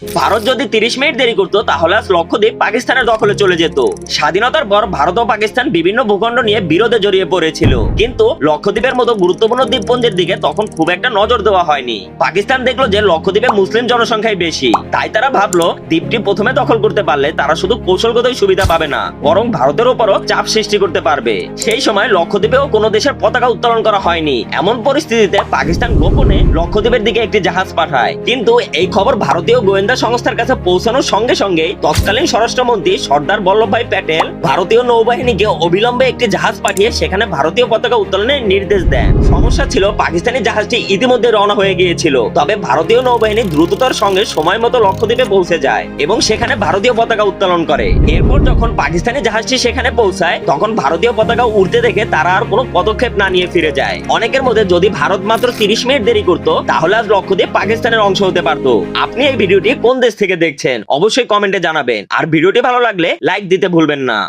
ভারত যদি 30 মিনিট দেরি করতো তাহলে আজ লক্ষদ্বীপ পাকিস্তানের দখলে চলে যেত। স্বাধীনতার পর ভারত ও পাকিস্তান বিভিন্ন ভূখণ্ড নিয়ে বিরোধে জড়িয়ে পড়েছিল, কিন্তু লক্ষদ্বীপের মতো গুরুত্বপূর্ণ দ্বীপপুঞ্জের দিকে তখন খুব একটা নজর দেওয়া হয়নি। পাকিস্তান দেখলো যে লক্ষদ্বীপে মুসলিম জনসংখ্যাই বেশি, তাই তারা ভাবলো দ্বীপটি প্রথমে দখল করতে পারলে তারা শুধু কৌশলগত সুবিধা পাবে না, বরং ভারতের উপরও চাপ সৃষ্টি করতে পারবে। সেই সময় লক্ষদ্বীপেও কোনো দেশের পতাকা উত্তোলন করা হয়নি। এমন পরিস্থিতিতে পাকিস্তান গোপনে লক্ষদ্বীপের দিকে একটি জাহাজ পাঠায়, কিন্তু এই খবর ভারতীয় গোয়েন্দা সংস্থার কাছে পৌঁছানোর সঙ্গে সঙ্গে তৎকালীন স্বরাষ্ট্রমন্ত্রী সর্দার বল্লভভাই প্যাটেল ভারতীয় নৌবাহিনীকে অবিলম্বে একটি জাহাজ পাঠিয়ে সেখানে ভারতীয় পতাকা উত্তোলনের নির্দেশ দেন। সমস্যা ছিল পাকিস্তানি জাহাজটি ইতিমধ্যে রওনা হয়ে গিয়েছিল, তবে ভারতীয় নৌবাহিনী দ্রুততার সঙ্গে সময় মতো লক্ষদ্বীপে পৌঁছে যায় এবং সেখানে ভারতীয় পতাকা উত্তোলন করে। এরপর যখন পাকিস্তানি জাহাজটি সেখানে পৌঁছায় তখন ভারতীয় পতাকা উড়তে দেখে তারা আর কোনো পদক্ষেপ না নিয়ে ফিরে যায়। অনেকের মধ্যে যদি ভারত মাত্র 30 মিনিট দেরি করতো তাহলে আজ লক্ষদ্বীপ পাকিস্তানের অংশ হতে পারতো। আপনি এই ভিডিওটি কোন দেশ থেকে দেখছেন অবশ্যই কমেন্টে জানাবেন, আর ভিডিওটি ভালো লাগলে লাইক দিতে ভুলবেন না।